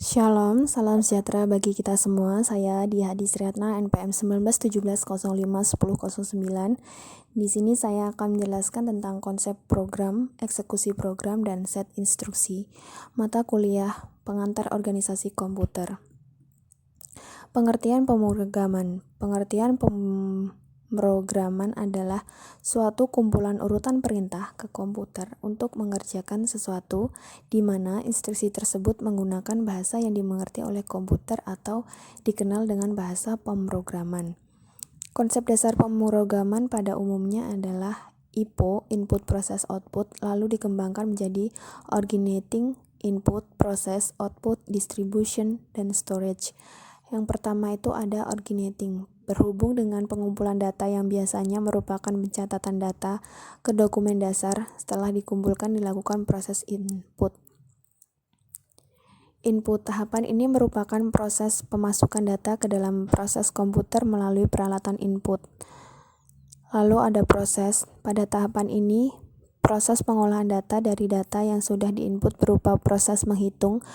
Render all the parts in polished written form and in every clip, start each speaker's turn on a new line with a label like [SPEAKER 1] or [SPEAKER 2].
[SPEAKER 1] Shalom, salam sejahtera bagi kita semua. Saya Diah Hadisriatna, NPM 1917051009. Di sini saya akan menjelaskan tentang konsep program, eksekusi program, dan set instruksi. Mata kuliah pengantar organisasi komputer. Pengertian pemrograman. Pengertian pemrograman adalah suatu kumpulan urutan perintah ke komputer untuk mengerjakan sesuatu di mana instruksi tersebut menggunakan bahasa yang dimengerti oleh komputer atau dikenal dengan bahasa pemrograman. Konsep dasar pemrograman pada umumnya adalah IPO, Input Process Output, lalu dikembangkan menjadi Originating, Input, Process, Output, Distribution, dan Storage. Yang pertama itu ada originating, berhubung dengan pengumpulan data yang biasanya merupakan pencatatan data ke dokumen dasar. Setelah dikumpulkan dilakukan proses input. Input tahapan ini merupakan proses pemasukan data ke dalam proses komputer melalui peralatan input. Lalu ada proses. Pada tahapan ini, proses pengolahan data dari data yang sudah diinput berupa proses menghitung,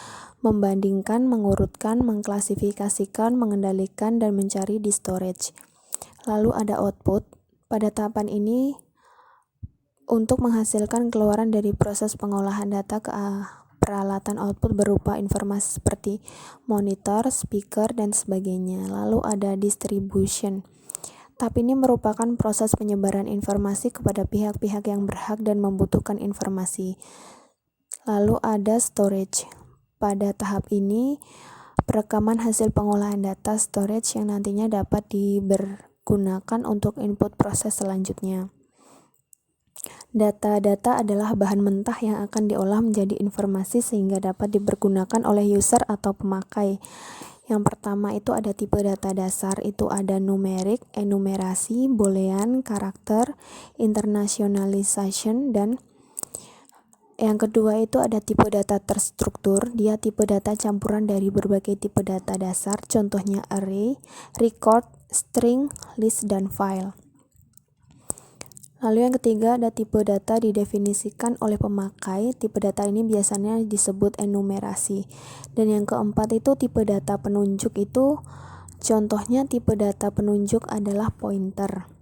[SPEAKER 1] membandingkan, mengurutkan, mengklasifikasikan, mengendalikan, dan mencari di storage. Lalu ada output. Pada tahapan ini, untuk menghasilkan keluaran dari proses pengolahan data ke peralatan output berupa informasi seperti monitor, speaker, dan sebagainya. Lalu ada distribution. Tahap ini merupakan proses penyebaran informasi kepada pihak-pihak yang berhak dan membutuhkan informasi. Lalu ada storage. Pada tahap ini, perekaman hasil pengolahan data storage yang nantinya dapat dipergunakan untuk input proses selanjutnya. Data-data adalah bahan mentah yang akan diolah menjadi informasi sehingga dapat dipergunakan oleh user atau pemakai. Yang pertama itu ada tipe data dasar, itu ada numerik, enumerasi, boolean, karakter, internationalization, dan yang kedua itu ada tipe data terstruktur. Dia tipe data campuran dari berbagai tipe data dasar, contohnya array, record, string, list, dan file. Lalu yang ketiga ada tipe data didefinisikan oleh pemakai. Tipe data ini biasanya disebut enumerasi. Dan yang keempat itu tipe data penunjuk, itu contohnya tipe data penunjuk adalah pointer.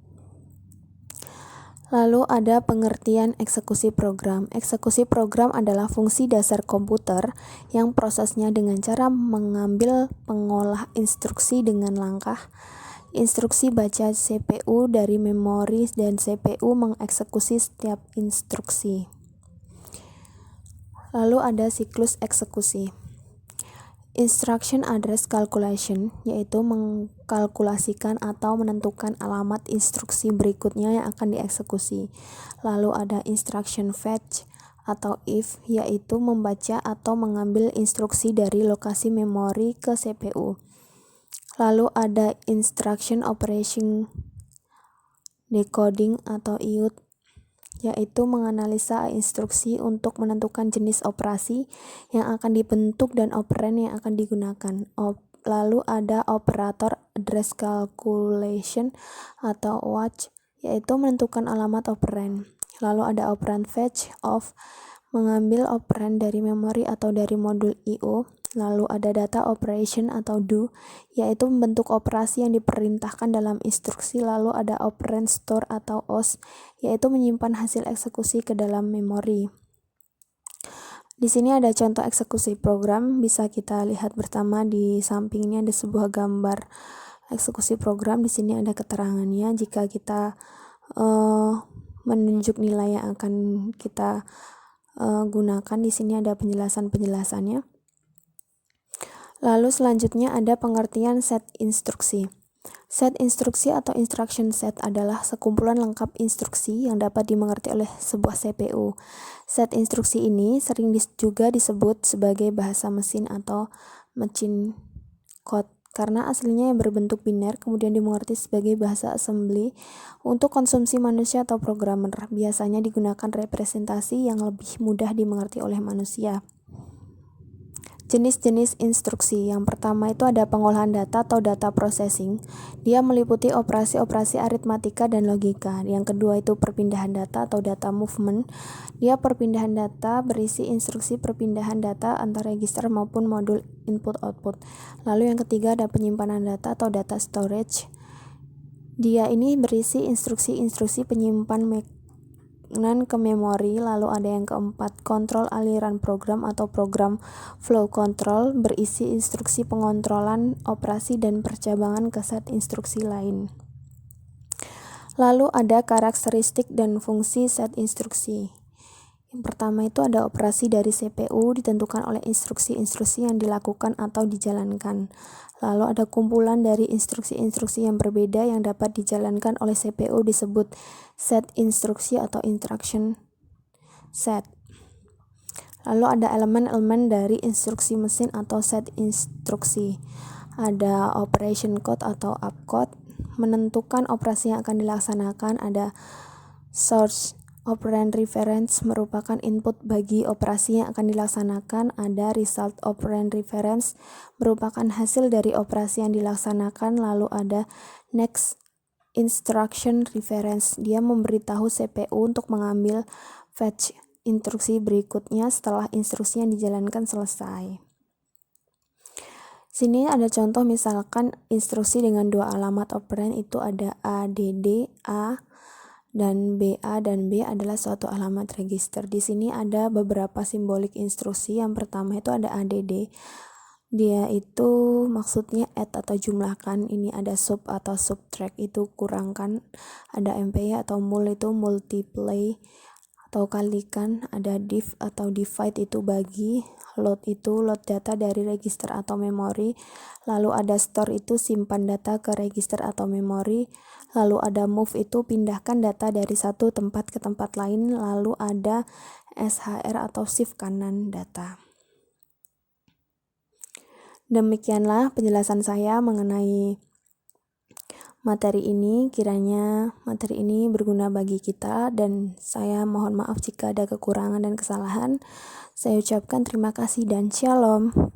[SPEAKER 1] Lalu ada pengertian eksekusi program. Eksekusi program adalah fungsi dasar komputer yang prosesnya dengan cara mengambil pengolah instruksi dengan langkah instruksi baca CPU dari memori dan CPU mengeksekusi setiap instruksi. Lalu ada siklus eksekusi. Instruction address calculation, yaitu mengkalkulasikan atau menentukan alamat instruksi berikutnya yang akan dieksekusi. Lalu ada instruction fetch atau if, yaitu membaca atau mengambil instruksi dari lokasi memori ke CPU. Lalu ada instruction operation decoding atau IOD, yaitu menganalisa instruksi untuk menentukan jenis operasi yang akan dibentuk dan operan yang akan digunakan. Lalu ada operator address calculation atau OAC, yaitu menentukan alamat operan. Lalu ada operand fetch of, mengambil operan dari memori atau dari modul I/O. Lalu ada data operation atau do, yaitu membentuk operasi yang diperintahkan dalam instruksi. Lalu ada operand store atau OS, yaitu menyimpan hasil eksekusi ke dalam memori. Di sini ada contoh eksekusi program, bisa kita lihat bersama. Di samping ini ada sebuah gambar eksekusi program. Di sini ada keterangannya. Jika kita menunjuk nilai yang akan kita gunakan, di sini ada penjelasannya. Lalu selanjutnya ada pengertian set instruksi. Set instruksi atau instruction set adalah sekumpulan lengkap instruksi yang dapat dimengerti oleh sebuah CPU. Set instruksi ini sering juga disebut sebagai bahasa mesin atau machine code karena aslinya yang berbentuk biner, kemudian dimengerti sebagai bahasa assembly untuk konsumsi manusia atau programmer. Biasanya digunakan representasi yang lebih mudah dimengerti oleh manusia. Jenis-jenis instruksi. Yang pertama itu ada pengolahan data atau data processing. Dia meliputi operasi-operasi aritmatika dan logika. Yang kedua itu perpindahan data atau data movement. Dia perpindahan data berisi instruksi perpindahan data antar register maupun modul input-output. Lalu yang ketiga ada penyimpanan data atau data storage. Dia ini berisi instruksi-instruksi penyimpan ke memori. Lalu ada yang keempat, kontrol aliran program atau program flow control, berisi instruksi pengontrolan operasi dan percabangan ke set instruksi lain. Lalu ada karakteristik dan fungsi set instruksi. Yang pertama itu ada operasi dari CPU ditentukan oleh instruksi-instruksi yang dilakukan atau dijalankan. Lalu ada kumpulan dari instruksi-instruksi yang berbeda yang dapat dijalankan oleh CPU disebut set instruksi atau instruction set. Lalu ada elemen-elemen dari instruksi mesin atau set instruksi. Ada operation code atau opcode, menentukan operasi yang akan dilaksanakan. Ada source operand reference, merupakan input bagi operasi yang akan dilaksanakan. Ada result operand reference, merupakan hasil dari operasi yang dilaksanakan. Lalu ada next instruction reference, dia memberitahu CPU untuk mengambil fetch instruksi berikutnya setelah instruksi yang dijalankan selesai. Sini ada contoh, misalkan instruksi dengan dua alamat operand itu ada ADD, A dan BA, dan B adalah suatu alamat register. Di sini ada beberapa simbolik instruksi. Yang pertama itu ada ADD. Dia itu maksudnya add atau jumlahkan. Ini ada sub atau subtract itu kurangkan. Ada MPY atau mul itu multiply atau kalikan. Ada div atau divide itu bagi. Load itu load data dari register atau memori. Lalu ada store itu simpan data ke register atau memori. Lalu ada move itu pindahkan data dari satu tempat ke tempat lain. Lalu ada SHR atau shift kanan data. Demikianlah penjelasan saya mengenai materi ini. Kiranya materi ini berguna bagi kita, dan saya mohon maaf jika ada kekurangan dan kesalahan. Saya ucapkan terima kasih dan shalom.